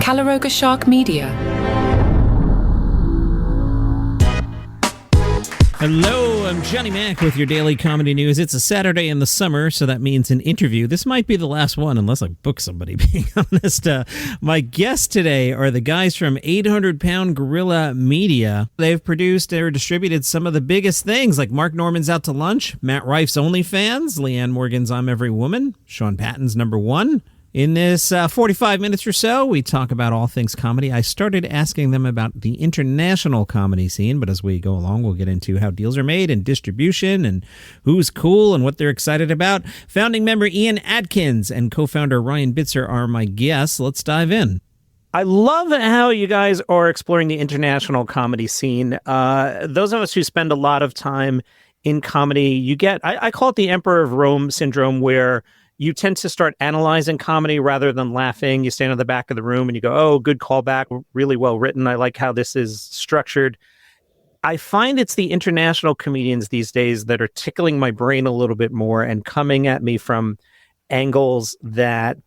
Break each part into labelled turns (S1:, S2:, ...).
S1: Calaroga Shark Media.
S2: Hello, I'm Johnny Mac with your daily comedy news. It's a Saturday in the summer, so that means an interview. This might be the last one, unless I book somebody, being honest. My guests today are the guys from 800 Pound Gorilla Media. They've produced or distributed some of the biggest things, like Mark Norman's Out to Lunch, Matt Rife's OnlyFans, Leanne Morgan's I'm Every Woman, Sean Patton's Number One. In this 45 minutes or so, we talk about all things comedy. I started asking them about the international comedy scene, but as we go along, we'll get into how deals are made and distribution and who's cool and what they're excited about. Founding member Ian Adkins and co-founder Ryan Bitzer are my guests. Let's dive in. I love how you guys are exploring the international comedy scene. Those of us who spend a lot of time in comedy, you get, I call it the Emperor of Rome syndrome, where you tend to start analyzing comedy rather than laughing. You stand in the back of the room and you go, oh, good callback, really well written. I like how this is structured. I find it's the international comedians these days that are tickling my brain a little bit more and coming at me from angles that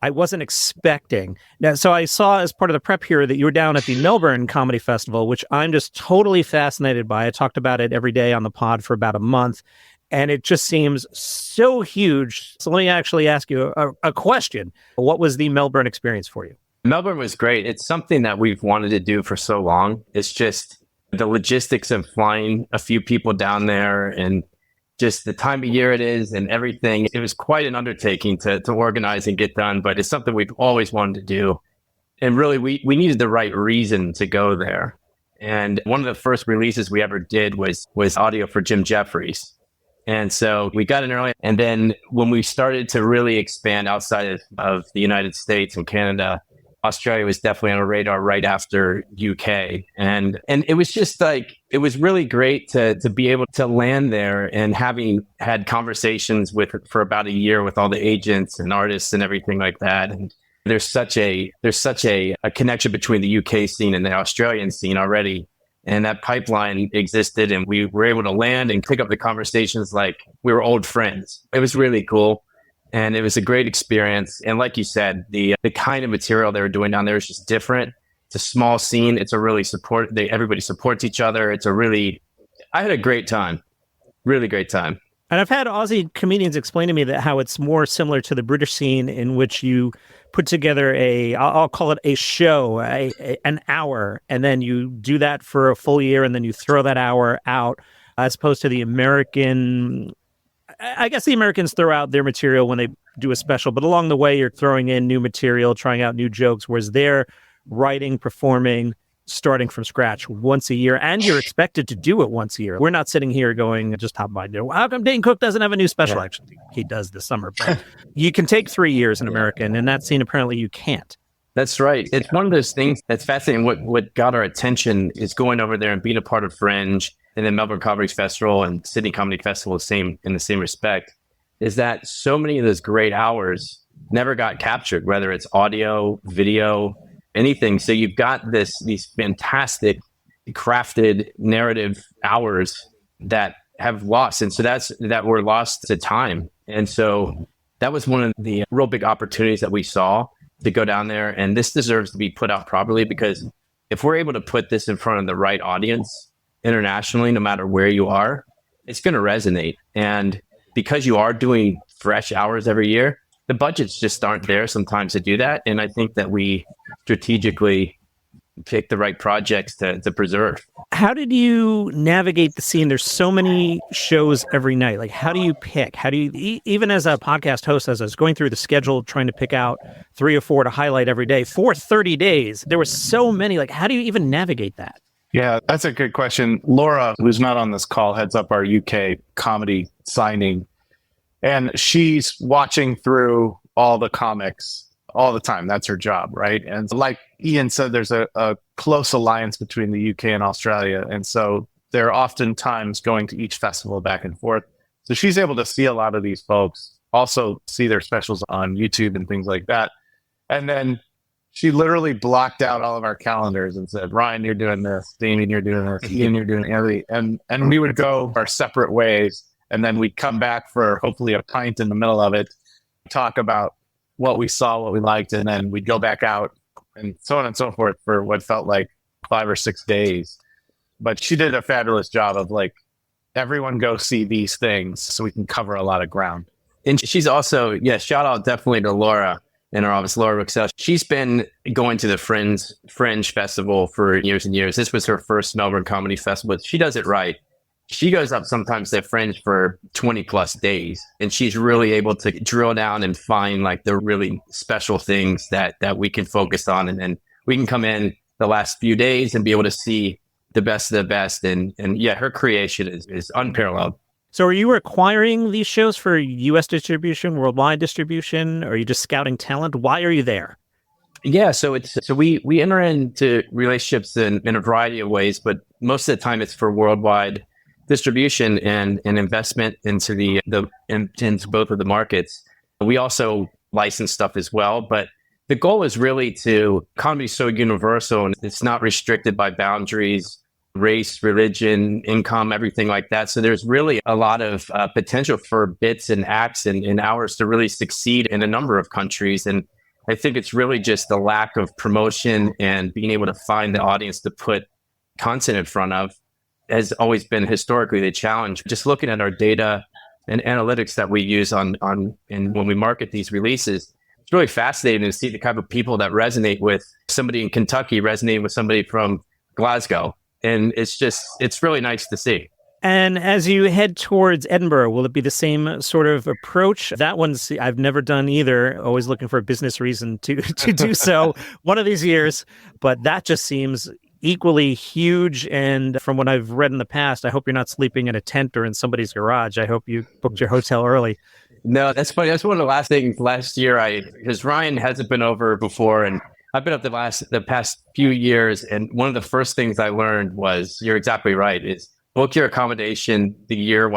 S2: I wasn't expecting. Now, so I saw as part of the prep here that you were down at the Melbourne Comedy Festival, which I'm just totally fascinated by. I talked about it every day on the pod for about a month. And it just seems so huge. So let me actually ask you a question. What was the Melbourne experience for you?
S3: Melbourne was great. It's something that we've wanted to do for so long. It's just the logistics of flying a few people down there and just the time of year it is and everything. It was quite an undertaking to organize and get done, but it's something we've always wanted to do. And really, we needed the right reason to go there. And one of the first releases we ever did was audio for Jim Jeffries. And so we got in early. And then when we started to really expand outside of the United States and Canada, Australia was definitely on our radar right after UK. And it was just like, it was really great to be able to land there, and having had conversations for about a year with all the agents and artists and everything like that. And there's such a connection between the UK scene and the Australian scene already. And that pipeline existed, and we were able to land and pick up the conversations like we were old friends. It was really cool, and it was a great experience. And like you said, the kind of material they were doing down there is just different. It's a small scene. It's a really everybody supports each other. I had a great time, really great time.
S2: And I've had Aussie comedians explain to me that how it's more similar to the British scene, in which you put together I'll call it a show, an hour, and then you do that for a full year, and then you throw that hour out, as opposed to the American. I guess the Americans throw out their material when they do a special, but along the way, you're throwing in new material, trying out new jokes, whereas they're writing, performing, starting from scratch once a year, and you're expected to do it once a year. We're not sitting here going, just hop by there. How come Dane Cook doesn't have a new special? Yeah. Actually, he does this summer, but you can take 3 years in America, and in that scene, apparently you can't.
S3: That's right. It's one of those things that's fascinating. What got our attention is going over there and being a part of Fringe, and then Melbourne Comedy Festival and Sydney Comedy Festival, in the same respect, is that so many of those great hours never got captured, whether it's audio, video, anything. So you've got these fantastic crafted narrative hours that have lost. And so that were lost to time. And so that was one of the real big opportunities that we saw to go down there. And this deserves to be put out properly, because if we're able to put this in front of the right audience internationally, no matter where you are, it's going to resonate. And because you are doing fresh hours every year, the budgets just aren't there sometimes to do that. And I think that we strategically pick the right projects to preserve.
S2: How did you navigate the scene? There's so many shows every night. Like, how do you pick? How do you, even as a podcast host, as I was going through the schedule, trying to pick out 3 or 4 to highlight every day for 30 days, there were so many. Like, how do you even navigate that?
S4: Yeah, that's a good question. Laura, who's not on this call, heads up our UK comedy signing. And she's watching through all the comics all the time. That's her job, right? And like Ian said, there's a close alliance between the UK and Australia. And so they're oftentimes going to each festival back and forth. So she's able to see a lot of these folks, also see their specials on YouTube and things like that. And then she literally blocked out all of our calendars and said, Ryan, you're doing this. Damien, you're doing this. Ian, you're doing everything. And we would go our separate ways. And then we'd come back for hopefully a pint in the middle of it, talk about what we saw, what we liked, and then we'd go back out and so on and so forth for what felt like 5 or 6 days. But she did a fabulous job of like, everyone go see these things so we can cover a lot of ground.
S3: And she's also, yeah, shout out definitely to Laura in our office, Laura Rixell. She's been going to the Fringe Festival for years and years. This was her first Melbourne Comedy Festival. She does it right. She goes up sometimes to Fringe for 20 plus days, and she's really able to drill down and find like the really special things that we can focus on. And then we can come in the last few days and be able to see the best of the best. And yeah, her creation is unparalleled.
S2: So are you acquiring these shows for U.S. distribution, worldwide distribution? Or are you just scouting talent? Why are you there?
S3: Yeah, so we enter into relationships in a variety of ways, but most of the time it's for worldwide distribution and investment into into both of the markets. We also license stuff as well, but the goal is really comedy is so universal and it's not restricted by boundaries, race, religion, income, everything like that. So there's really a lot of potential for bits and acts and hours to really succeed in a number of countries. And I think it's really just the lack of promotion and being able to find the audience to put content in front of has always been historically the challenge. Just looking at our data and analytics that we use and when we market these releases, it's really fascinating to see the kind of people that resonate with somebody in Kentucky resonating with somebody from Glasgow. And it's really nice to see.
S2: And as you head towards Edinburgh, will it be the same sort of approach? That one's I've never done either. Always looking for a business reason to do so one of these years. But that just seems equally huge. And from what I've read in the past, I hope you're not sleeping in a tent or in somebody's garage. I hope you booked your hotel early.
S3: No, that's funny. That's one of the last things last year. Because Ryan hasn't been over before, and I've been up the past few years. And one of the first things I learned was, you're exactly right, is book your accommodation the year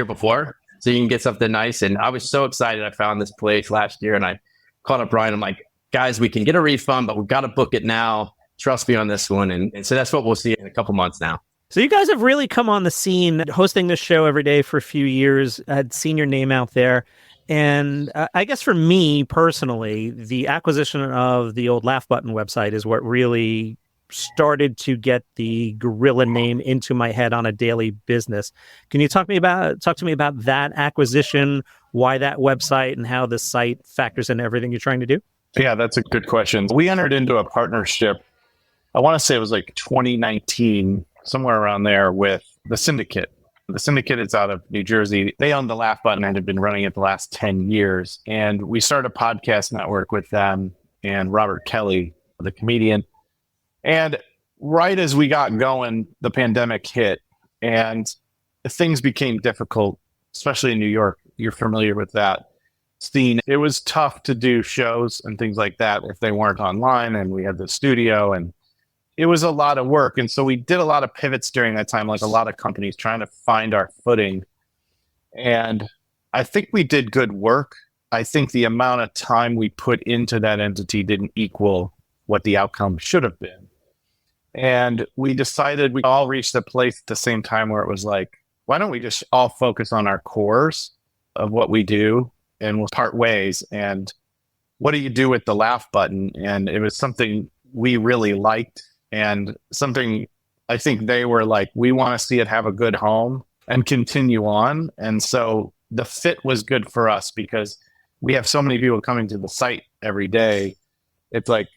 S3: before, so you can get something nice. And I was so excited. I found this place last year, and I called up Ryan. I'm like, guys, we can get a refund, but we've got to book it now. Trust me on this one. And so that's what we'll see in a couple months now.
S2: So you guys have really come on the scene, hosting this show every day for a few years. I'd seen your name out there. And I guess for me personally, the acquisition of the old Laugh Button website is what really started to get the Gorilla name into my head on a daily business. Can you talk to me about that acquisition, why that website, and how the site factors into everything you're trying to do?
S4: Yeah, that's a good question. We entered into a partnership, I want to say it was like 2019, somewhere around there, with the Syndicate. The Syndicate is out of New Jersey. They own the Laugh Button and have been running it the last 10 years. And we started a podcast network with them and Robert Kelly, the comedian. And right as we got going, the pandemic hit and things became difficult, especially in New York. You're familiar with that scene. It was tough to do shows and things like that if they weren't online, and we had the studio, and it was a lot of work. And so we did a lot of pivots during that time, like a lot of companies, trying to find our footing. And I think we did good work. I think the amount of time we put into that entity didn't equal what the outcome should have been. And we decided we all reached a place at the same time where it was like, why don't we just all focus on our cores of what we do, and we'll part ways. And what do you do with the Laugh Button? And it was something we really liked, and something I think they were like, we want to see it have a good home and continue on. And so the fit was good for us because we have so many people coming to the site every day. It's like,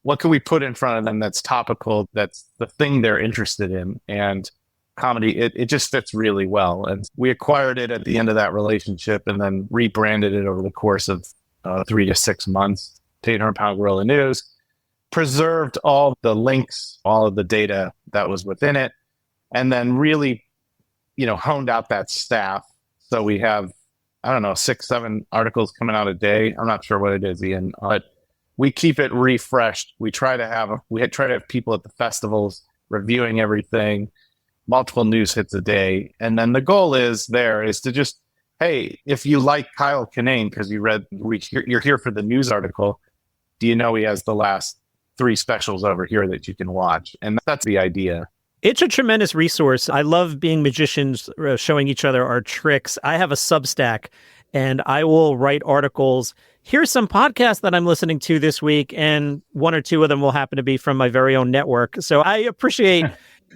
S4: what can we put in front of them that's topical, that's the thing they're interested in? And comedy, it just fits really well. And we acquired it at the end of that relationship and then rebranded it over the course of 3 to 6 months to 800-Pound Gorilla News, preserved all the links, all of the data that was within it, and then really, honed out that staff. So we have, 6, 7 articles coming out a day. I'm not sure what it is, Ian, but we keep it refreshed. We try to have people at the festivals reviewing everything, multiple news hits a day. And then the goal is to just, hey, if you like Kyle Kinane, because you're here for the news article, do you know he has the last 3 specials over here that you can watch? And that's the idea.
S2: It's a tremendous resource. I love being magicians, showing each other our tricks. I have a Substack,
S1: and I will write articles. Here's some podcasts that I'm listening to this week, and one or two of them will happen to be from my very own network. So I appreciate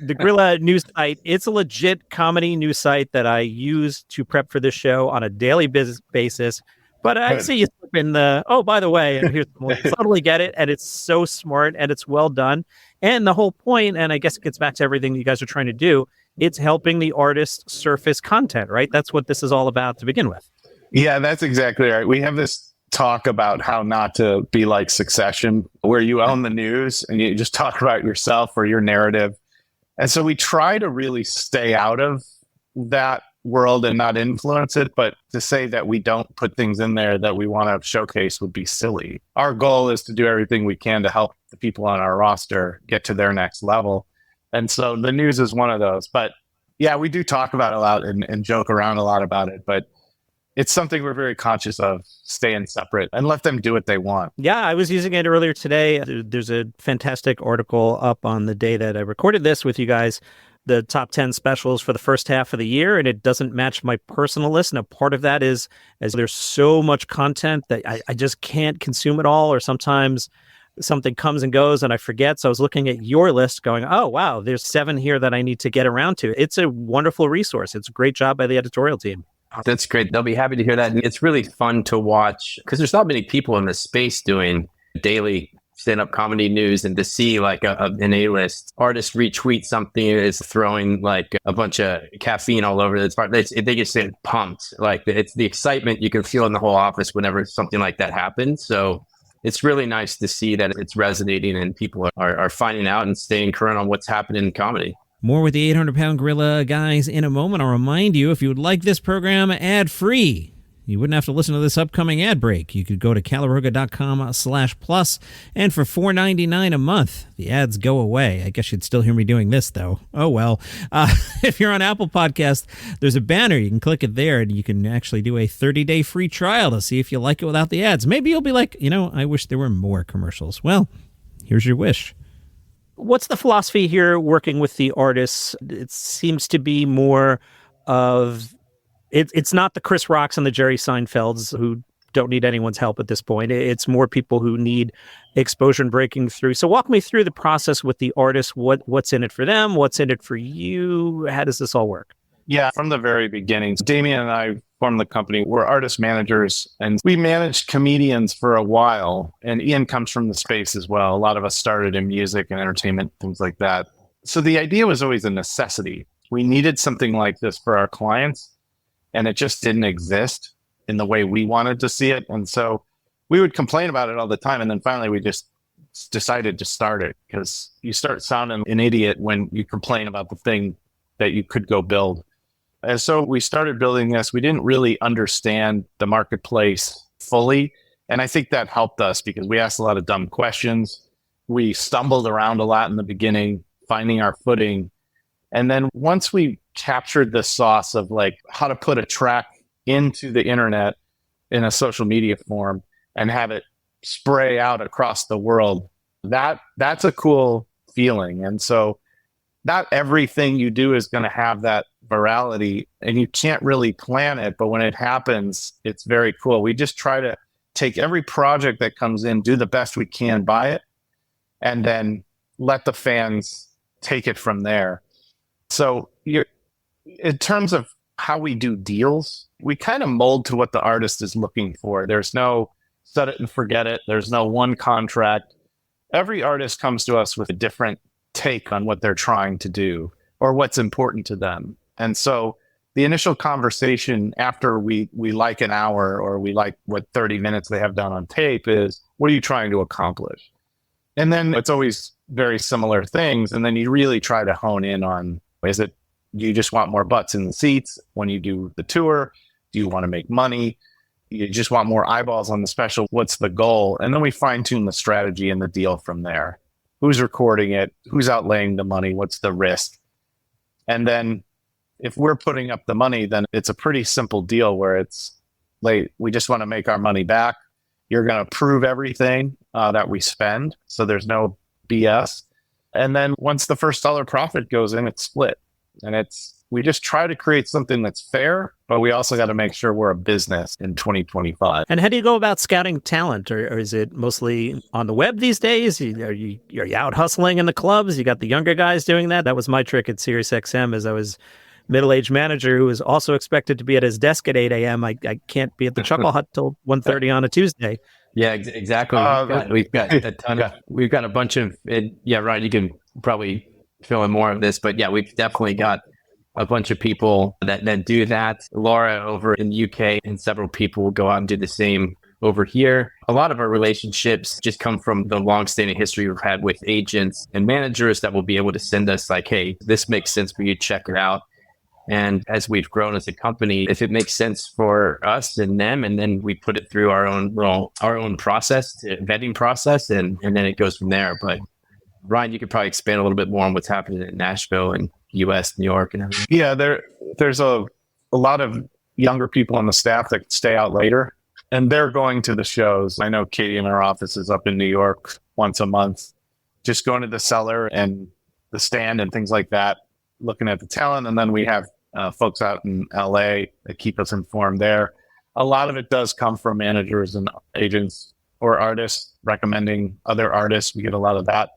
S1: the Gorilla news site. It's a legit comedy news site that I use to prep for this show on a daily basis. But I see you slip in oh, by the way, and here's the totally get it. And it's so smart and it's well done. And the whole point, and I guess it gets back to everything you guys are trying to do, it's helping the artist surface content, right? That's what this is all about to begin with.
S4: Yeah, that's exactly right. We have this talk about how not to be like Succession, where you own the news and you just talk about yourself or your narrative. And so we try to really stay out of that world and not influence it. But to say that we don't put things in there that we want to showcase would be silly. Our goal is to do everything we can to help the people on our roster get to their next level. And so the news is one of those. But yeah, we do talk about it a lot and joke around a lot about it. But it's something we're very conscious of, staying separate and let them do what they want.
S1: Yeah, I was using it earlier today. There's a fantastic article up on the day that I recorded this with you guys, the top 10 specials for the first half of the year, and it doesn't match my personal list. And a part of that is as there's so much content that I just can't consume it all, or sometimes something comes and goes and I forget. So I was looking at your list going, oh, wow, there's 7 here that I need to get around to. It's a wonderful resource. It's a great job by the editorial team.
S3: That's great. They'll be happy to hear that. And it's really fun to watch because there's not many people in the space doing daily stand-up comedy news, and to see like an A-list artist retweet something is throwing like a bunch of caffeine all over it. They just get pumped. Like it's the excitement you can feel in the whole office whenever something like that happens. So it's really nice to see that it's resonating and people are finding out and staying current on what's happening in comedy.
S2: More with the 800-pound gorilla guys in a moment. I'll remind you, if you would like this program ad-free, you wouldn't have to listen to this upcoming ad break. You could go to calaroga.com/plus, and for $4.99 a month, the ads go away. I guess you'd still hear me doing this, though. Oh, well. If you're on Apple Podcasts, there's a banner. You can click it there, and you can actually do a 30-day free trial to see if you like it without the ads. Maybe you'll be like, I wish there were more commercials. Well, here's your wish.
S1: What's the philosophy here working with the artists? It seems to be more of, it's not the Chris Rocks and the Jerry Seinfelds who don't need anyone's help at this point. It's more people who need exposure and breaking through. So walk me through the process with the artists. What's in it for them? What's in it for you? How does this all work?
S4: Yeah, from the very beginning, Damien and I formed the company. We're artist managers, and we managed comedians for a while. And Ian comes from the space as well. A lot of us started in music and entertainment, things like that. So the idea was always a necessity. We needed something like this for our clients, and it just didn't exist in the way we wanted to see it. And so we would complain about it all the time. And then finally, we just decided to start it, because you start sounding an idiot when you complain about the thing that you could go build. And so we started building this. We didn't really understand the marketplace fully. And I think that helped us because we asked a lot of dumb questions. We stumbled around a lot in the beginning, finding our footing. And then once we captured the sauce of like how to put a track into the internet in a social media form and have it spray out across the world, that's a cool feeling. And so not everything you do is going to have that virality, and you can't really plan it. But when it happens, it's very cool. We just try to take every project that comes in, do the best we can by it, and then let the fans take it from there. So in terms of how we do deals, we kind of mold to what the artist is looking for. There's no set it and forget it. There's no one contract. Every artist comes to us with a different take on what they're trying to do or what's important to them. And so the initial conversation after we like an hour or we like what 30 minutes they have done on tape is, what are you trying to accomplish? And then it's always very similar things. And then you really try to hone in on, is it you just want more butts in the seats when you do the tour? Do you want to make money? You just want more eyeballs on the special? What's the goal? And then we fine tune the strategy and the deal from there. Who's recording it? Who's outlaying the money? What's the risk? And then if we're putting up the money, then it's a pretty simple deal where it's like, we just want to make our money back. You're going to prove everything that we spend. So there's no BS. And then once the first dollar profit goes in, it's split. And it's we just try to create something that's fair, but we also got to make sure we're a business in 2025.
S1: And how do you go about scouting talent? Or is it mostly on the web these days? Are you out hustling in the clubs? You got the younger guys doing that? That was my trick at SiriusXM, as I was middle-aged manager who was also expected to be at his desk at 8 a.m. I can't be at the Chuckle Hut till 1:30 on a Tuesday.
S3: Yeah, exactly. We've got a ton of, we've got a bunch of, Ryan, you can probably fill in more of this, but yeah, we've definitely got a bunch of people that do that. Laura over in the UK and several people will go out and do the same over here. A lot of our relationships just come from the long-standing history we've had with agents and managers that will be able to send us like, hey, this makes sense for you, check it out. And as we've grown as a company, if it makes sense for us and them, and then we put it through our own process, vetting process, and then it goes from there. But Ryan, you could probably expand a little bit more on what's happening in Nashville and US, New York, and everything.
S4: Yeah, there's a lot of younger people on the staff that stay out later, and they're going to the shows. I know Katie in our office is up in New York once a month, just going to the cellar and the stand and things like that, looking at the talent. And then we have folks out in LA that keep us informed there. A lot of it does come from managers and agents or artists recommending other artists. We get a lot of that.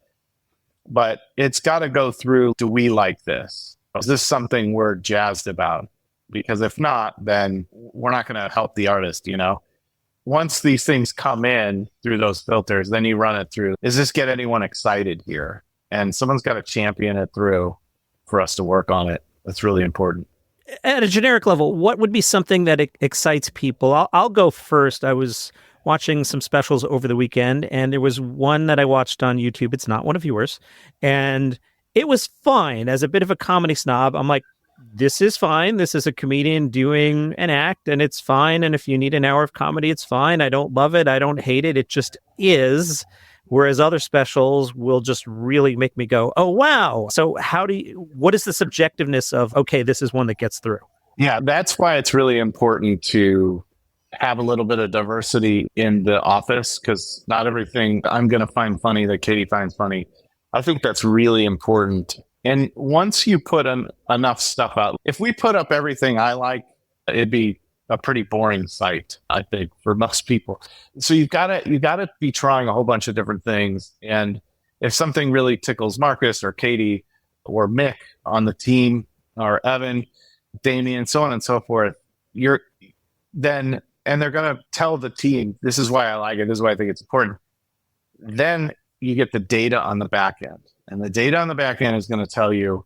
S4: But it's got to go through, do we like this? Is this something we're jazzed about? Because if not, then we're not going to help the artist, Once these things come in through those filters, then you run it through. Does this get anyone excited here? And someone's got to champion it through for us to work on it. That's really important.
S1: At a generic level, what would be something that excites people? I'll go first. I was watching some specials over the weekend, and there was one that I watched on YouTube. It's not one of yours. And it was fine. As a bit of a comedy snob, I'm like, this is fine. This is a comedian doing an act, and it's fine. And if you need an hour of comedy, it's fine. I don't love it. I don't hate it. It just is. Whereas other specials will just really make me go, oh, wow. So what is the subjectiveness of, okay, this is one that gets through?
S4: Yeah, that's why it's really important to have a little bit of diversity in the office, because not everything I'm going to find funny that Katie finds funny. I think that's really important. And once you put enough stuff out, if we put up everything I like, it'd be a pretty boring site, I think, for most people. So you gotta be trying a whole bunch of different things. And if something really tickles Marcus or Katie or Mick on the team or Evan, Damien, so on and so forth, and they're gonna tell the team, this is why I like it, this is why I think it's important. Then you get the data on the back end. And the data on the back end is going to tell you,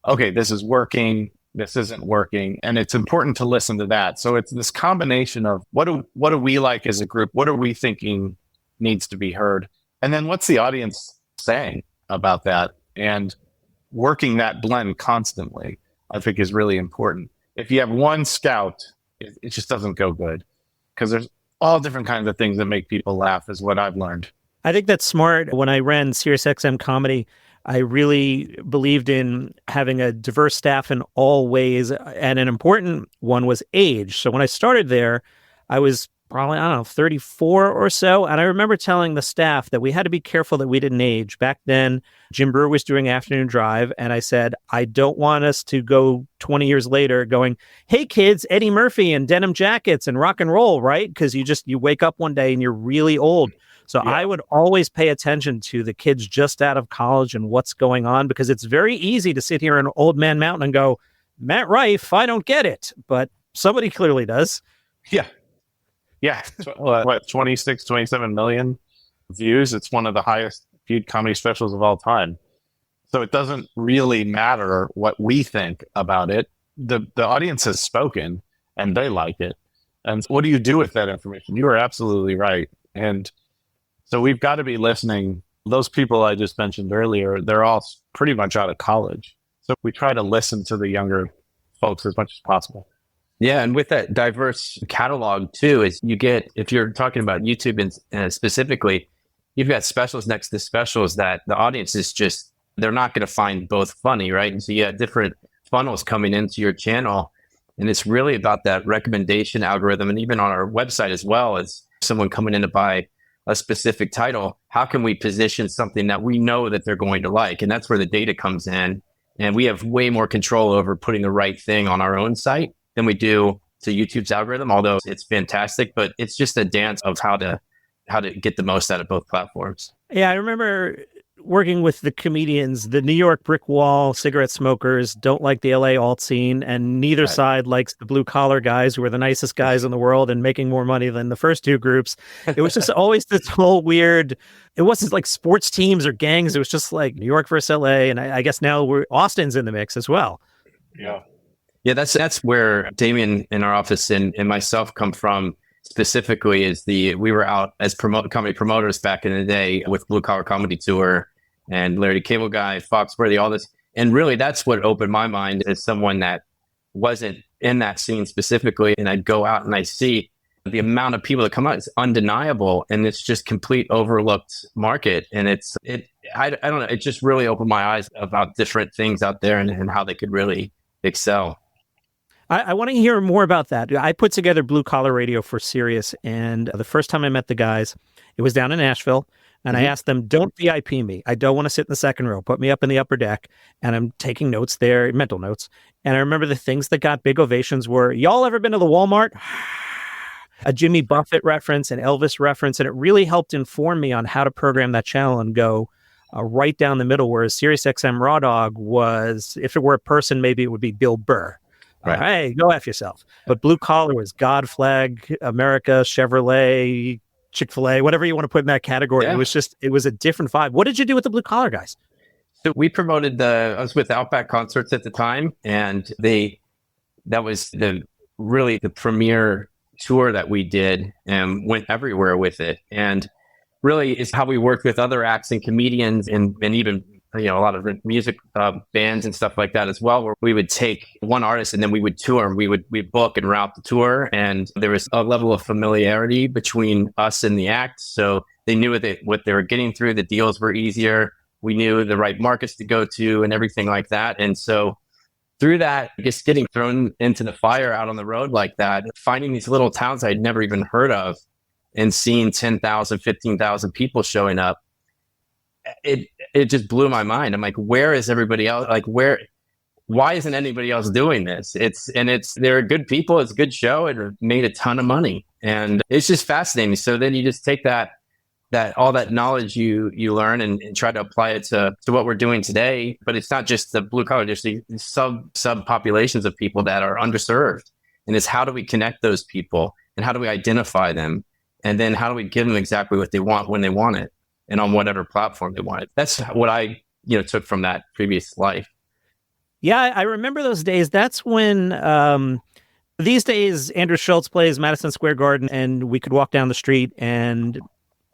S4: okay, this is working, this isn't working. And it's important to listen to that. So it's this combination of what do we like as a group? What are we thinking needs to be heard? And then what's the audience saying about that? And working that blend constantly, I think, is really important. If you have one scout, it just doesn't go good, because there's all different kinds of things that make people laugh, is what I've learned.
S1: I think that's smart. When I ran SiriusXM Comedy, I really believed in having a diverse staff in all ways. And an important one was age. So when I started there, I was probably, 34 or so. And I remember telling the staff that we had to be careful that we didn't age. Back then, Jim Brewer was doing Afternoon Drive. And I said, I don't want us to go 20 years later going, hey, kids, Eddie Murphy and denim jackets and rock and roll, right? Because you wake up one day and you're really old. So yeah. I would always pay attention to the kids just out of college and what's going on, because it's very easy to sit here in Old Man Mountain and go, Matt Rife, I don't get it. But somebody clearly does.
S4: Yeah. Yeah. 26, 27 million views. It's one of the highest viewed comedy specials of all time. So it doesn't really matter what we think about it. The audience has spoken and they like it. And what do you do with that information? You are absolutely right. And so we've got to be listening. Those people I just mentioned earlier, they're all pretty much out of college. So we try to listen to the younger folks as much as possible.
S3: Yeah, and with that diverse catalog too, is you get, if you're talking about YouTube and specifically, you've got specials next to specials that the audience is just, they're not going to find both funny, right? And so you have different funnels coming into your channel. And it's really about that recommendation algorithm. And even on our website as well, as someone coming in to buy a specific title, how can we position something that we know that they're going to like? And that's where the data comes in. And we have way more control over putting the right thing on our own site than we do to YouTube's algorithm, although it's fantastic, but it's just a dance of how to get the most out of both platforms.
S1: Yeah, I remember working with the comedians. The New York brick wall cigarette smokers don't like the LA alt scene, and neither side likes the blue collar guys who are the nicest guys in the world and making more money than the first two groups. It was just always this whole weird, it wasn't like sports teams or gangs. It was just like New York versus LA. And I guess now Austin's in the mix as well.
S4: Yeah.
S3: Yeah, that's where Damien in our office and myself come from. Specifically, we were out as comedy promoters back in the day with Blue Collar Comedy Tour and Larry the Cable Guy, Foxworthy, all this. And really, that's what opened my mind as someone that wasn't in that scene specifically. And I'd go out and I see the amount of people that come out. It's undeniable, and it's just complete overlooked market. And I don't know. It just really opened my eyes about different things out there and how they could really excel.
S1: I want to hear more about that. I put together Blue Collar Radio for Sirius, and the first time I met the guys, it was down in Nashville, and I asked them, don't VIP me. I don't want to sit in the second row. Put me up in the upper deck, and I'm taking notes there, mental notes. And I remember the things that got big ovations were, y'all ever been to the Walmart? A Jimmy Buffett reference, an Elvis reference, and it really helped inform me on how to program that channel and go right down the middle, whereas SiriusXM Raw Dog was, if it were a person, maybe it would be Bill Burr. Right. Hey, go F yourself. But Blue Collar was God Flag, America, Chevrolet, Chick-fil-A, whatever you want to put in that category. Yeah. It was a different vibe. What did you do with the Blue Collar guys?
S3: So we promoted I was with Outback Concerts at the time, and that was the premier tour that we did and went everywhere with it. And really is how we worked with other acts and comedians and even a lot of music bands and stuff like that as well, where we would take one artist and then we would tour, we'd book and route the tour. And there was a level of familiarity between us and the act. So they knew what they were getting through. The deals were easier. We knew the right markets to go to and everything like that. And so through that, just getting thrown into the fire out on the road like that, finding these little towns I'd never even heard of and seeing 10,000, 15,000 people showing up, it just blew my mind. I'm like, where is everybody else? Like, why isn't anybody else doing this? They're good people. It's a good show. It made a ton of money, and it's just fascinating. So then you just take that all that knowledge you learn and try to apply it to what we're doing today. But it's not just the blue collar, there's the sub populations of people that are underserved. And it's how do we connect those people and how do we identify them? And then how do we give them exactly what they want when they want it and on whatever platform they want it? That's what I took from that previous life.
S1: Yeah, I remember those days. That's when these days Andrew Schultz plays Madison Square Garden, and we could walk down the street and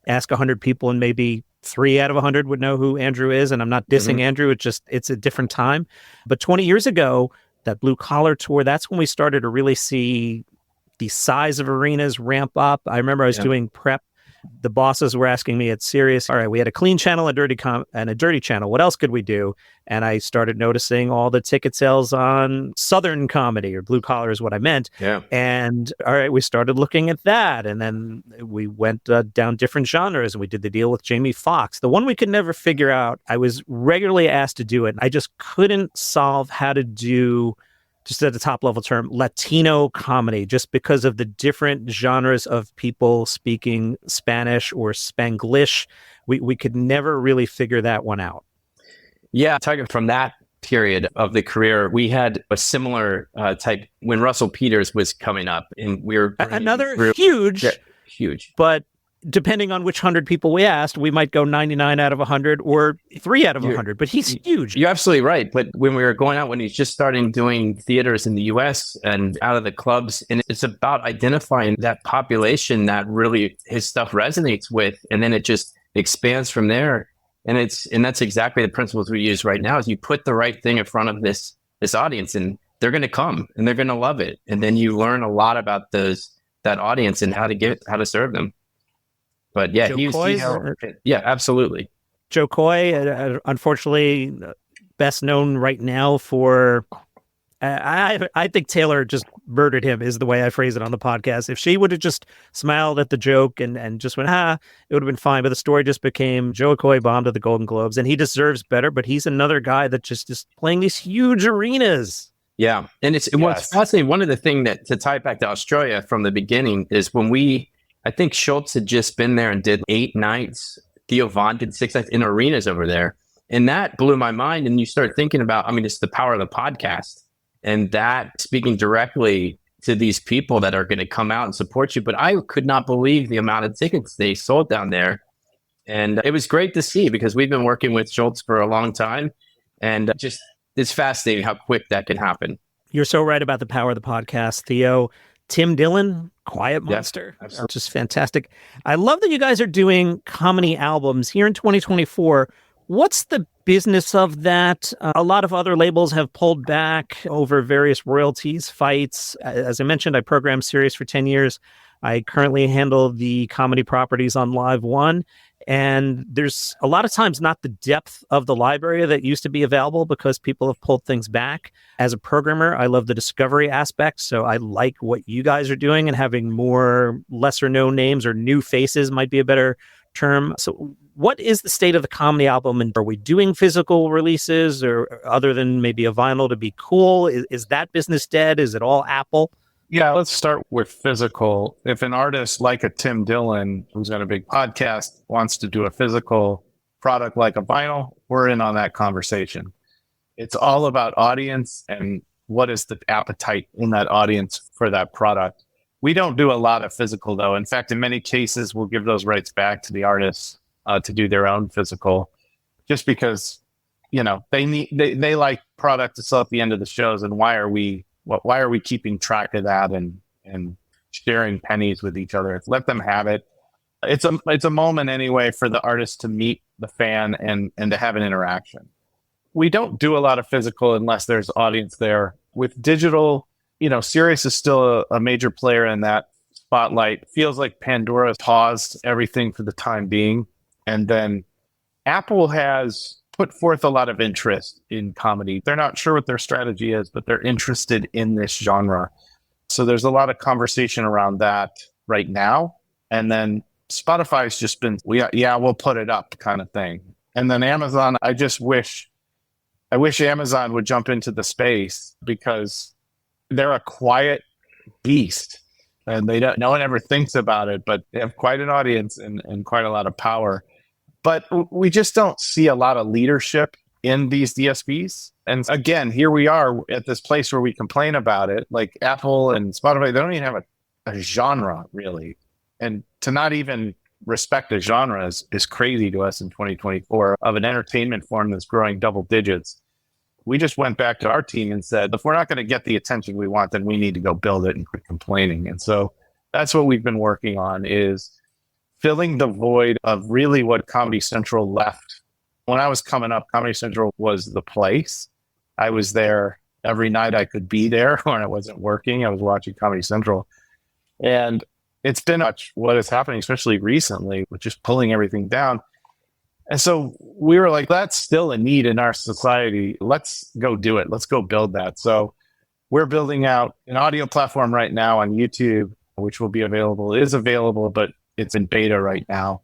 S1: ask 100 people, and maybe 3 out of 100 would know who Andrew is. And I'm not dissing Andrew. It's a different time. But 20 years ago, that blue collar tour, that's when we started to really see the size of arenas ramp up. I remember I was doing prep. The bosses were asking me at Sirius, all right, we had a clean channel, a dirty and a dirty channel. What else could we do? And I started noticing all the ticket sales on Southern comedy, or blue collar is what I meant.
S3: Yeah.
S1: And all right, we started looking at that. And then we went down different genres, and we did the deal with Jamie Foxx. The one we could never figure out, I was regularly asked to do it. I just couldn't solve how to do, just at the top level term, Latino comedy, just because of the different genres of people speaking Spanish or Spanglish. We could never really figure that one out.
S3: Yeah, talking from that period of the career, we had a similar type when Russell Peters was coming up, and we were huge. But depending on which 100 people we asked, we might go 99 out of 100 or 3 out of 100, but he's huge. You're absolutely right. But when we were going out, when he's just starting doing theaters in the US and out of the clubs, and it's about identifying that population that really his stuff resonates with, and then it just expands from there. And that's exactly the principles we use right now, is you put the right thing in front of this audience, and they're going to come and they're going to love it. And then you learn a lot about that audience and how to serve them. But yeah, yeah, absolutely.
S1: Joe Coy, unfortunately, best known right now for I think Taylor just murdered him is the way I phrase it on the podcast. If she would have just smiled at the joke and just went, it would have been fine. But the story just became Joe Okoye bombed at the Golden Globes, and he deserves better, but he's another guy that just is playing these huge arenas.
S3: Yeah. And what's fascinating, one of the things that to tie it back to Australia from the beginning is when I think Schultz had just been there and did 8 nights. Theo Von did 6 nights in arenas over there. And that blew my mind. And you start thinking about, it's the power of the podcast and that speaking directly to these people that are going to come out and support you. But I could not believe the amount of tickets they sold down there. And it was great to see because we've been working with Schultz for a long time. And just it's fascinating how quick that can happen.
S1: You're so right about the power of the podcast, Theo. Tim Dillon, Quiet Monster, just fantastic. I love that you guys are doing comedy albums here in 2024. What's the business of that? A lot of other labels have pulled back over various royalties, fights. As I mentioned, I programmed Sirius for 10 years. I currently handle the comedy properties on Live One. And there's a lot of times not the depth of the library that used to be available because people have pulled things back. As a programmer, I love the discovery aspect. So I like what you guys are doing and having more lesser known names or new faces might be a better term. So what is the state of the comedy album? And are we doing physical releases or other than maybe a vinyl to be cool? Is that business dead? Is it all Apple?
S4: Yeah, let's start with physical. If an artist like a Tim Dillon, who's got a big podcast, wants to do a physical product like a vinyl, we're in on that conversation. It's all about audience and what is the appetite in that audience for that product. We don't do a lot of physical, though. In fact, in many cases, we'll give those rights back to the artists to do their own physical, just because, they like product to sell at the end of the shows, and why are we keeping track of that and sharing pennies with each other? Let them have it. It's a moment anyway for the artist to meet the fan and to have an interaction. We don't do a lot of physical unless there's audience there. With digital, Sirius is still a major player in that spotlight. Feels like Pandora paused everything for the time being. And then Apple has put forth a lot of interest in comedy. They're not sure what their strategy is, but they're interested in this genre. So there's a lot of conversation around that right now. And then Spotify's just been, we'll put it up kind of thing. And then Amazon, I wish Amazon would jump into the space because they're a quiet beast and no one ever thinks about it, but they have quite an audience and quite a lot of power. But we just don't see a lot of leadership in these DSPs. And again, here we are at this place where we complain about it. Like Apple and Spotify, they don't even have a genre, really. And to not even respect a genre is crazy to us in 2024 of an entertainment form that's growing double digits. We just went back to our team and said, if we're not going to get the attention we want, then we need to go build it and quit complaining. And so that's what we've been working on, is filling the void of really what Comedy Central left. When I was coming up, Comedy Central was the place. I was there every night I could be there when I wasn't working. I was watching Comedy Central. And it's been much what is happening, especially recently, with just pulling everything down. And so we were like, that's still a need in our society. Let's go do it. Let's go build that. So we're building out an audio platform right now on YouTube, which will be available. It is available, but it's in beta right now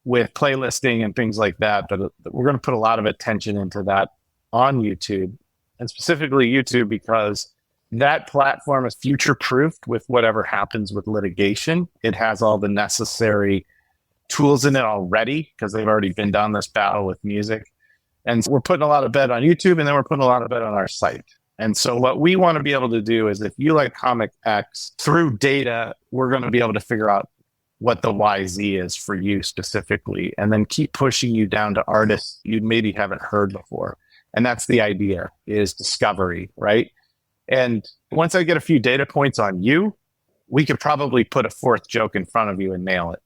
S4: with playlisting and things like that. But we're going to put a lot of attention into that on YouTube, and specifically YouTube because that platform is future-proofed with whatever happens with litigation. It has all the necessary tools in it already because they've already been down this battle with music. And so we're putting a lot of bet on YouTube, and then we're putting a lot of bet on our site. And so what we want to be able to do is if you like Comic X, through data, we're going to be able to figure out what the YZ is for you specifically, and then keep pushing you down to artists you maybe haven't heard before. And that's the idea, is discovery, right? And once I get a few data points on you, we could probably put a fourth joke in front of you and nail it.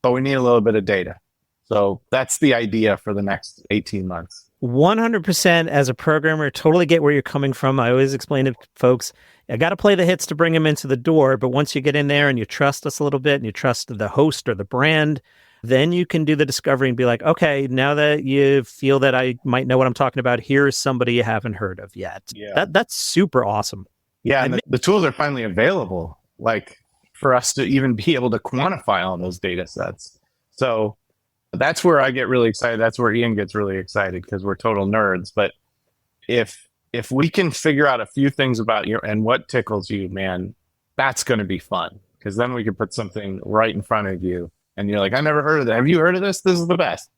S4: But we need a little bit of data. So that's the idea for the next 18 months.
S1: 100% as a programmer, totally get where you're coming from. I always explain to folks, I got to play the hits to bring them into the door. But once you get in there and you trust us a little bit and you trust the host or the brand, Then you can do the discovery and be like, okay, now that you feel that I might know what I'm talking about, here's somebody you haven't heard of yet.
S4: Yeah.
S1: That's super awesome.
S4: Yeah, and the tools are finally available, like for us to even be able to quantify all those data sets. So that's where I get really excited. That's where Ian gets really excited because we're total nerds. But if we can figure out a few things about you and what tickles you, man, that's going to be fun because then we can put something right in front of you and you're like, I never heard of that. Have you heard of this? This is the best.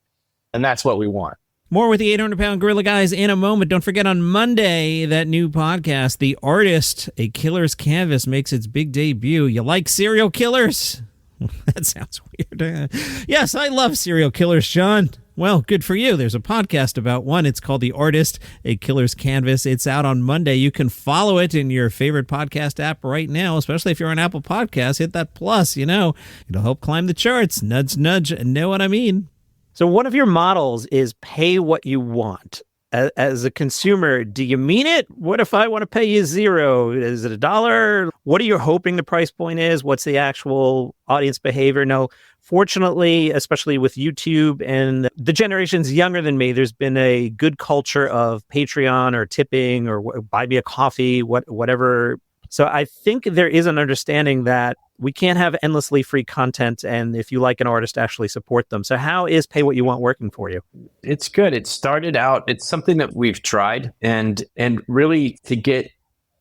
S4: And that's what we want.
S2: More with the 800-pound gorilla guys in a moment. Don't forget on Monday, that new podcast, The Artist, A Killer's Canvas, makes its big debut. You like serial killers? That sounds weird. Yes, I love serial killers, Sean. Well, good for you. There's a podcast about one. It's called The Artist, A Killer's Canvas. It's out on Monday. You can follow it in your favorite podcast app right now, especially if you're on Apple Podcasts. Hit that plus, it'll help climb the charts. Nudge, nudge, know what I mean.
S1: So one of your models is pay what you want. As a consumer, do you mean it? What if I want to pay you $0? Is it $1? What are you hoping the price point is? What's the actual audience behavior? No, fortunately, especially with YouTube and the generations younger than me, there's been a good culture of Patreon or tipping or buy me a coffee, whatever. So I think there is an understanding that we can't have endlessly free content, and if you like an artist, actually support them. So how is Pay What You Want working for you?
S3: It's good. It started out, it's something that we've tried and really to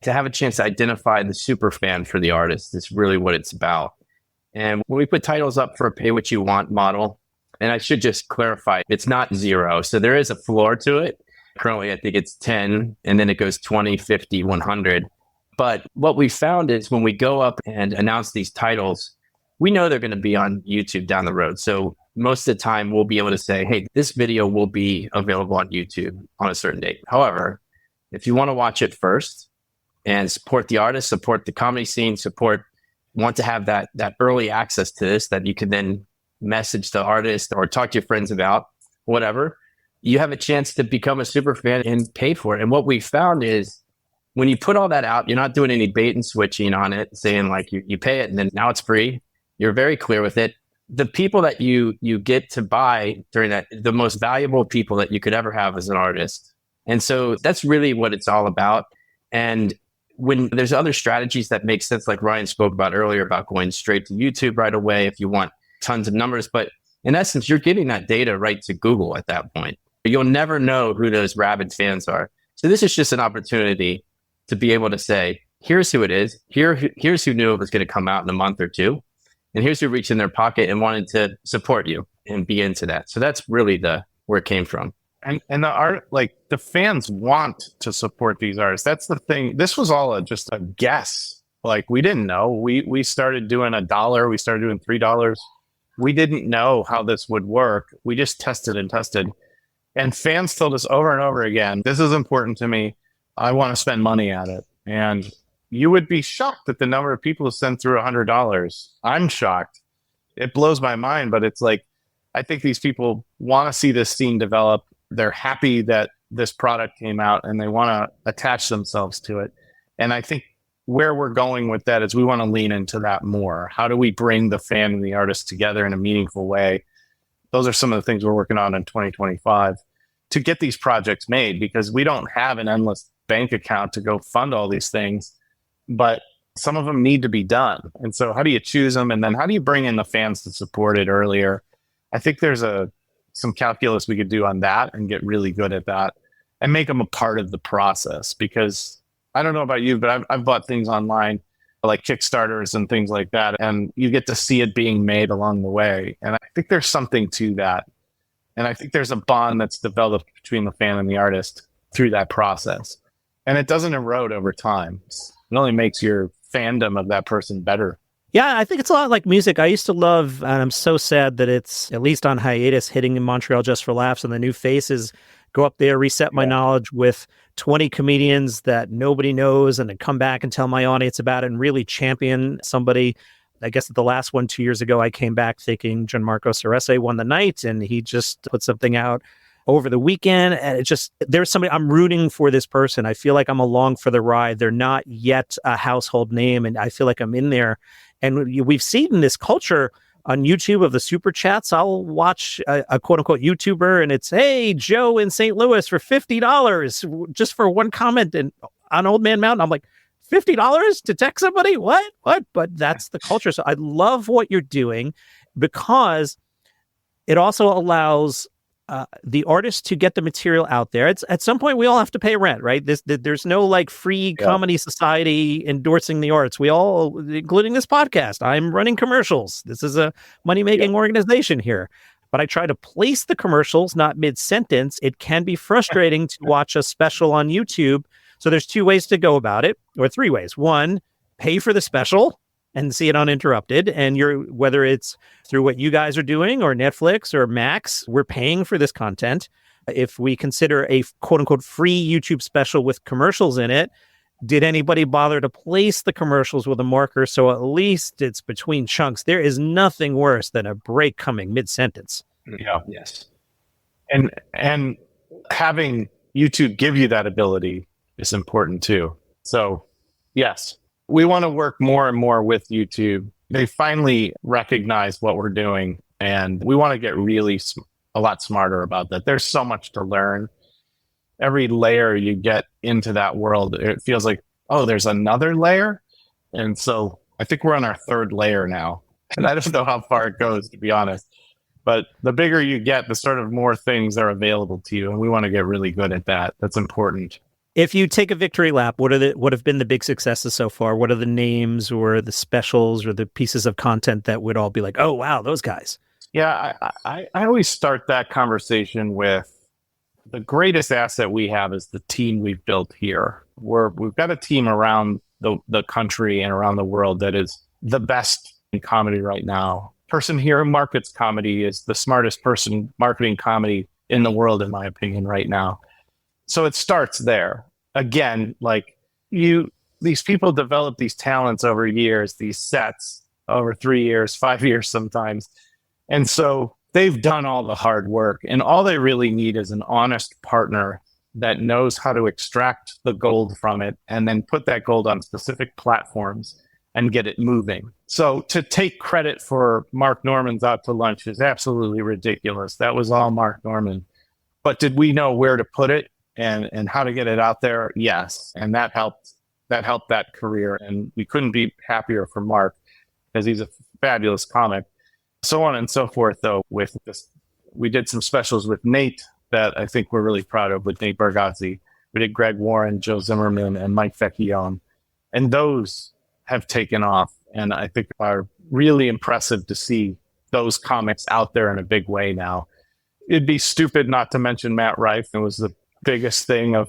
S3: have a chance to identify the super fan for the artist is really what it's about. And when we put titles up for a Pay What You Want model, and I should just clarify, it's not 0. So there is a floor to it. Currently, I think it's 10, and then it goes 20, 50, 100. But what we found is when we go up and announce these titles, we know they're going to be on YouTube down the road. So most of the time we'll be able to say, hey, this video will be available on YouTube on a certain date. However, if you want to watch it first and support the artist, support the comedy scene, want to have that early access to this that you can then message the artist or talk to your friends about, whatever, you have a chance to become a super fan and pay for it. And what we found is, when you put all that out, you're not doing any bait and switching on it, saying like you pay it and then now it's free. You're very clear with it. The people that you get to buy during that, the most valuable people that you could ever have as an artist. And so that's really what it's all about. And when there's other strategies that make sense, like Ryan spoke about earlier, about going straight to YouTube right away if you want tons of numbers. But in essence, you're giving that data right to Google at that point. You'll never know who those rabid fans are. So this is just an opportunity to be able to say, here's who it is. Here's who knew it was going to come out in a month or two. And here's who reached in their pocket and wanted to support you and be into that. So that's really where it came from.
S4: And the art, like the fans want to support these artists. That's the thing. This was all just a guess. Like we didn't know. We started doing $1. We started doing $3. We didn't know how this would work. We just tested and tested. And fans told us over and over again, this is important to me. I want to spend money at it. And you would be shocked at the number of people who send through $100. I'm shocked. It blows my mind, but it's like, I think these people want to see this scene develop. They're happy that this product came out and they want to attach themselves to it. And I think where we're going with that is we want to lean into that more. How do we bring the fan and the artist together in a meaningful way? Those are some of the things we're working on in 2025 to get these projects made, because we don't have an endless bank account to go fund all these things, but some of them need to be done. And so how do you choose them? And then how do you bring in the fans to support it earlier? I think there's some calculus we could do on that and get really good at that and make them a part of the process. Because I don't know about you, but I've bought things online like Kickstarters and things like that, and you get to see it being made along the way. And I think there's something to that. And I think there's a bond that's developed between the fan and the artist through that process. And it doesn't erode over time. It only makes your fandom of that person better.
S1: Yeah, I think it's a lot like music. I used to love, and I'm so sad that it's at least on hiatus, hitting in Montreal Just for Laughs, and the new faces go up there, reset my knowledge with 20 comedians that nobody knows, and then come back and tell my audience about it and really champion somebody. I guess at the last one 2 years ago, I came back thinking Gianmarco Cerese won the night, and he just put something out over the weekend. And there's somebody, I'm rooting for this person. I feel like I'm along for the ride. They're not yet a household name, and I feel like I'm in there. And we've seen this culture on YouTube of the super chats. I'll watch a quote unquote YouTuber and it's, hey, Joe in St. Louis for $50 just for one comment and on Old Man Mountain. I'm like, $50 to text somebody? What? But that's the culture. So I love what you're doing because it also allows the artists to get the material out there. It's at some point we all have to pay rent, right? There's no like free comedy society endorsing the arts. We all, including this podcast, I'm running commercials. This is a money-making organization here. But I try to place the commercials, not mid-sentence. It can be frustrating to watch a special on YouTube. So there's 2 ways to go about it, or 3 ways. 1, pay for the special and see it uninterrupted. And whether it's through what you guys are doing or Netflix or Max, we're paying for this content. If we consider a quote unquote free YouTube special with commercials in it, did anybody bother to place the commercials with a marker so at least it's between chunks? There is nothing worse than a break coming mid-sentence.
S4: Yeah.
S3: Yes.
S4: And having YouTube give you that ability is important too. So yes, we want to work more and more with YouTube. They finally recognize what we're doing, and we want to get really a lot smarter about that. There's so much to learn. Every layer you get into that world, it feels like, oh, there's another layer. And so I think we're on our 3rd layer now. And I don't know how far it goes, to be honest. But the bigger you get, the sort of more things are available to you. And we want to get really good at that. That's important.
S1: If you take a victory lap, what have been the big successes so far? What are the names or the specials or the pieces of content that would all be like, oh, wow, those guys?
S4: Yeah, I always start that conversation with the greatest asset we have is the team we've built here. We've got a team around the country and around the world that is the best in comedy right now. Person here who markets comedy is the smartest person marketing comedy in the world, in my opinion, right now. So it starts there. Again, like these people develop these talents over years, these sets over 3 years, 5 years sometimes. And so they've done all the hard work, and all they really need is an honest partner that knows how to extract the gold from it and then put that gold on specific platforms and get it moving. So to take credit for Mark Norman's Out to Lunch is absolutely ridiculous. That was all Mark Norman. But did we know where to put it and how to get it out there? Yes. And that helped that career. And we couldn't be happier for Mark because he's a fabulous comic. So on and so forth, though, with this, we did some specials with Nate that I think we're really proud of with Nate Bargatze. We did Greg Warren, Joe Zimmerman, and Mike Vecchione. And those have taken off. And I think are really impressive to see those comics out there in a big way now. It'd be stupid not to mention Matt Rife. It was the biggest thing of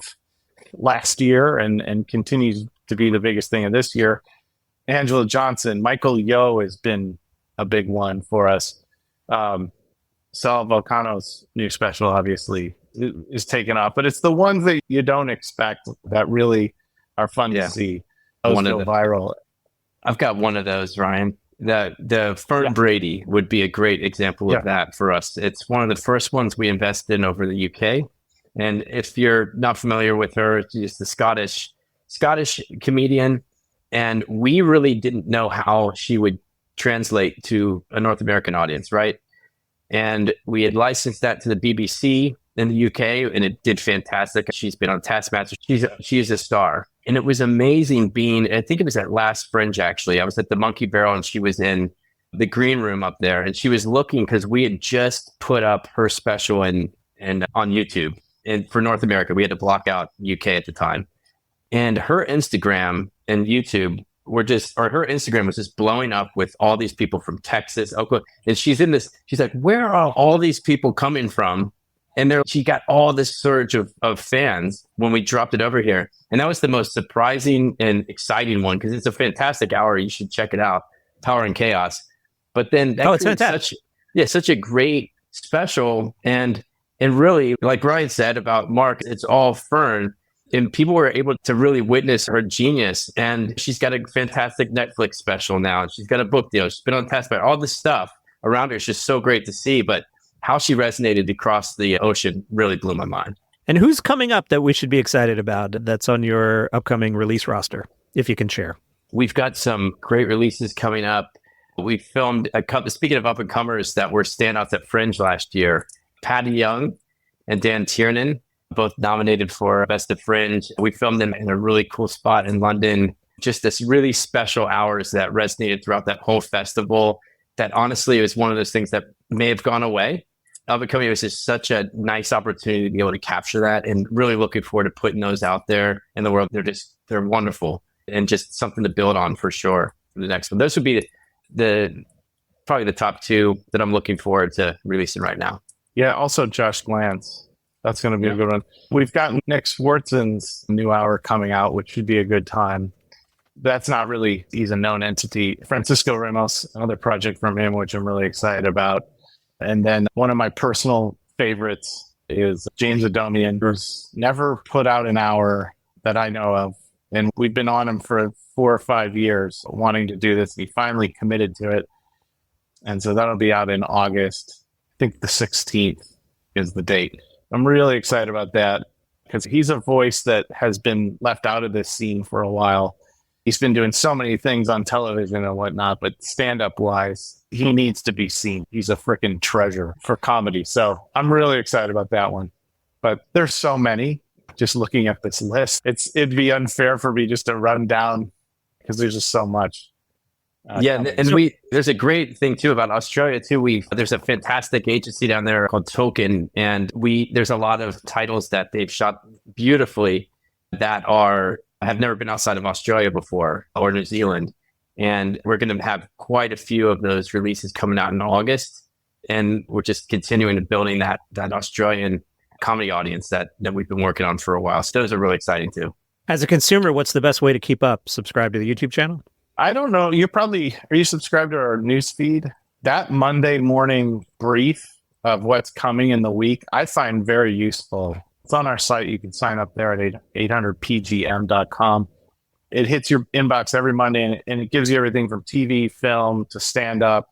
S4: last year and continues to be the biggest thing of this year. Angela Johnson, Michael Yo has been a big one for us. Sal Volcano's new special, obviously, is taken off, but it's the ones that you don't expect that really are fun to see. Those go viral.
S3: I've got one of those, Ryan. The Fern Brady would be a great example of that for us. It's one of the first ones we invested in over the UK. And if you're not familiar with her, she's the Scottish comedian. And we really didn't know how she would translate to a North American audience, right? And we had licensed that to the BBC in the UK, and it did fantastic. She's been on Taskmaster. She's a star. And it was amazing being, I think it was at last Fringe, actually. I was at the Monkey Barrel, and she was in the green room up there, and she was looking because we had just put up her special and on YouTube. And for North America, we had to block out UK at the time. And her Instagram and YouTube her Instagram was just blowing up with all these people from Texas, Oklahoma. And she's like, where are all these people coming from? And she got all this surge of fans when we dropped it over here. And that was the most surprising and exciting one because it's a fantastic hour. You should check it out, Power and Chaos. But then
S1: it's fantastic.
S3: Such a great special. And really, like Ryan said about Mark, it's all Fern. And people were able to really witness her genius. And she's got a fantastic Netflix special now. She's got a book deal. She's been on Taskmaster. All this stuff around her is just so great to see. But how she resonated across the ocean really blew my mind.
S1: And who's coming up that we should be excited about that's on your upcoming release roster, if you can share?
S3: We've got some great releases coming up. We filmed a couple, speaking of up and comers that were standouts at Fringe last year, Patty Young and Dan Tiernan, both nominated for Best of Fringe. We filmed them in a really cool spot in London. Just this really special hours that resonated throughout that whole festival. That honestly was one of those things that may have gone away. Up and coming was just such a nice opportunity to be able to capture that, and really looking forward to putting those out there in the world. They're wonderful and just something to build on for sure for the next one. Those would be probably the top two that I'm looking forward to releasing right now.
S4: Yeah, also Josh Glantz. That's going to be a good one. We've got Nick Swartzen's new hour coming out, which should be a good time. That's not really, he's a known entity. Francisco Ramos, another project from him, which I'm really excited about. And then one of my personal favorites is James Adomian, who's never put out an hour that I know of. And we've been on him for 4 or 5 years wanting to do this. He finally committed to it. And so that'll be out in August. I think the 16th is the date. I'm really excited about that because he's a voice that has been left out of this scene for a while. He's been doing so many things on television and whatnot, but stand-up wise, he needs to be seen. He's a freaking treasure for comedy. So I'm really excited about that one. But there's so many. Just looking at this list, it'd be unfair for me just to run down because there's just so much.
S3: There's a great thing too about Australia too. There's a fantastic agency down there called Token, and there's a lot of titles that they've shot beautifully that have never been outside of Australia before or New Zealand, and we're going to have quite a few of those releases coming out in August, and we're just continuing to building that Australian comedy audience that we've been working on for a while. So those are really exciting too.
S1: As a consumer, what's the best way to keep up? Subscribe to the YouTube channel?
S4: I don't know. Are you subscribed to our news feed? That Monday morning brief of what's coming in the week, I find very useful. It's on our site. You can sign up there at 800pgm.com. It hits your inbox every Monday, and it gives you everything from TV, film, to stand-up,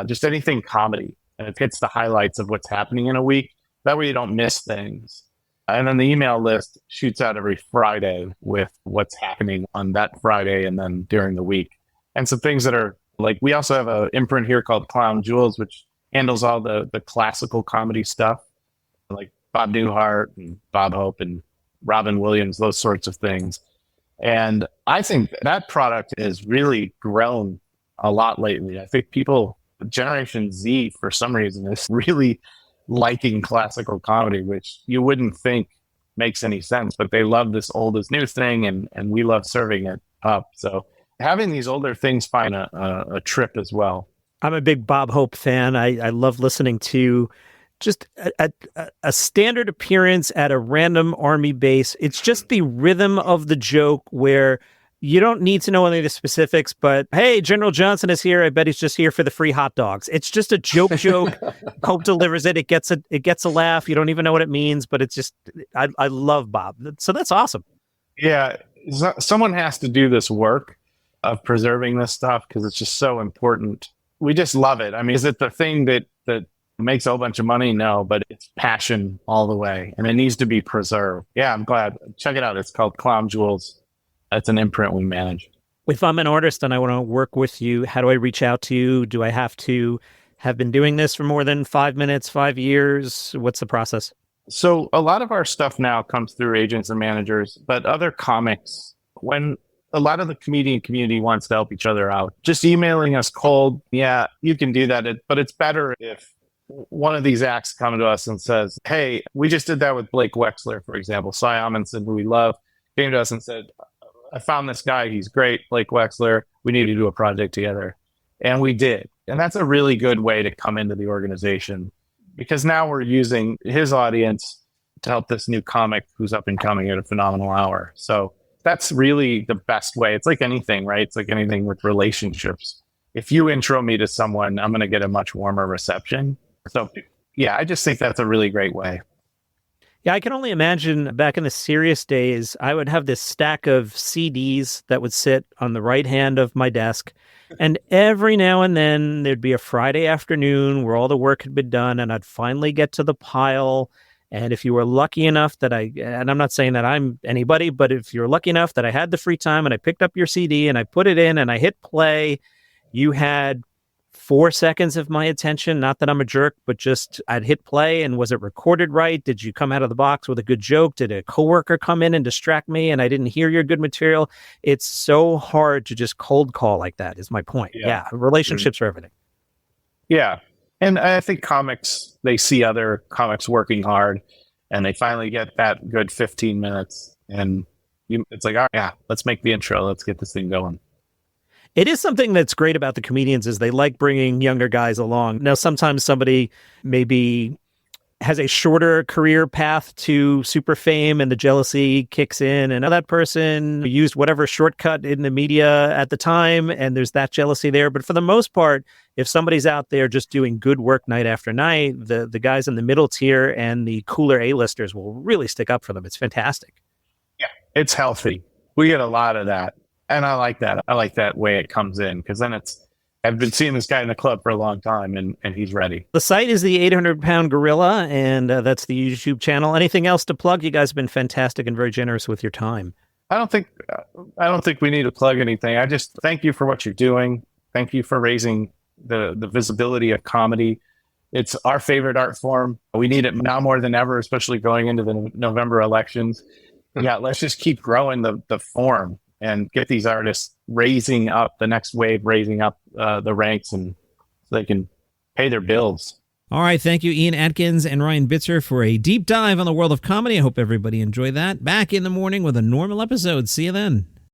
S4: just anything comedy. And it hits the highlights of what's happening in a week. That way you don't miss things. And then the email list shoots out every Friday with what's happening on that Friday and then during the week. And some things that are like, we also have an imprint here called Clown Jewels, which handles all the classical comedy stuff, like Bob Newhart and Bob Hope and Robin Williams, those sorts of things. And I think that product has really grown a lot lately. I think Generation Z, for some reason, is really liking classical comedy, which you wouldn't think makes any sense, but they love this old as new thing, and we love serving it up. So having these older things find a trip as well.
S1: I'm a big Bob Hope fan. I love listening to just a standard appearance at a random army base. It's just the rhythm of the joke where you don't need to know any of the specifics, but hey, General Johnson is here. I bet he's just here for the free hot dogs. It's just a joke. Hope delivers it. It gets a laugh. You don't even know what it means, but it's just, I love Bob. So that's awesome.
S4: Yeah. Someone has to do this work of preserving this stuff because it's just so important. We just love it. I mean, is it the thing that makes a whole bunch of money? No, but it's passion all the way, and it needs to be preserved. Yeah, I'm glad. Check it out. It's called Clown Jewels. That's an imprint we manage.
S1: If I'm an artist and I want to work with you, how do I reach out to you? Do I have to have been doing this for more than 5 minutes, 5 years? What's the process?
S4: So a lot of our stuff now comes through agents and managers, but other comics, when a lot of the comedian community wants to help each other out, just emailing us cold, yeah, you can do that. But it's better if one of these acts come to us and says, hey, we just did that with Blake Wexler, for example. Cy Amundsen, who we love, came to us and said, I found this guy. He's great, Blake Wexler. We need to do a project together. And we did. And that's a really good way to come into the organization because now we're using his audience to help this new comic who's up and coming at a phenomenal hour. So that's really the best way. It's like anything, right? It's like anything with relationships. If you intro me to someone, I'm going to get a much warmer reception. So yeah, I just think that's a really great way.
S1: Yeah, I can only imagine back in the serious days, I would have this stack of CDs that would sit on the right hand of my desk. And every now and then there'd be a Friday afternoon where all the work had been done and I'd finally get to the pile. And if you were lucky enough and I'm not saying that I'm anybody, but if you're lucky enough that I had the free time and I picked up your CD and I put it in and I hit play, you had 4 seconds of my attention. Not that I'm a jerk, but just I'd hit play, and was it recorded right? Did you come out of the box with a good joke? Did a coworker come in and distract me and I didn't hear your good material? It's so hard to just cold call like that, is my point. Yeah. Relationships are everything.
S4: Yeah. And I think comics, they see other comics working hard and they finally get that good 15 minutes. And it's like, all right, yeah, let's make the intro. Let's get this thing going.
S1: It is something that's great about the comedians is they like bringing younger guys along. Now, sometimes somebody maybe has a shorter career path to super fame and the jealousy kicks in, and that person used whatever shortcut in the media at the time, and there's that jealousy there. But for the most part, if somebody's out there just doing good work night after night, the guys in the middle tier and the cooler A-listers will really stick up for them. It's fantastic.
S4: Yeah, it's healthy. We get a lot of that. And I like that. I like that way it comes in, because then I've been seeing this guy in the club for a long time, and he's ready.
S1: The site is the 800-Pound Gorilla, and that's the YouTube channel. Anything else to plug? You guys have been fantastic and very generous with your time.
S4: I don't think we need to plug anything. I just thank you for what you're doing. Thank you for raising the visibility of comedy. It's our favorite art form. We need it now more than ever, especially going into the November elections. Yeah, let's just keep growing the form and get these artists raising up the next wave, raising up the ranks, and so they can pay their bills.
S2: All right. Thank you, Ian Adkins and Ryan Bitzer, for a deep dive on the world of comedy. I hope everybody enjoyed that. Back in the morning with a normal episode. See you then.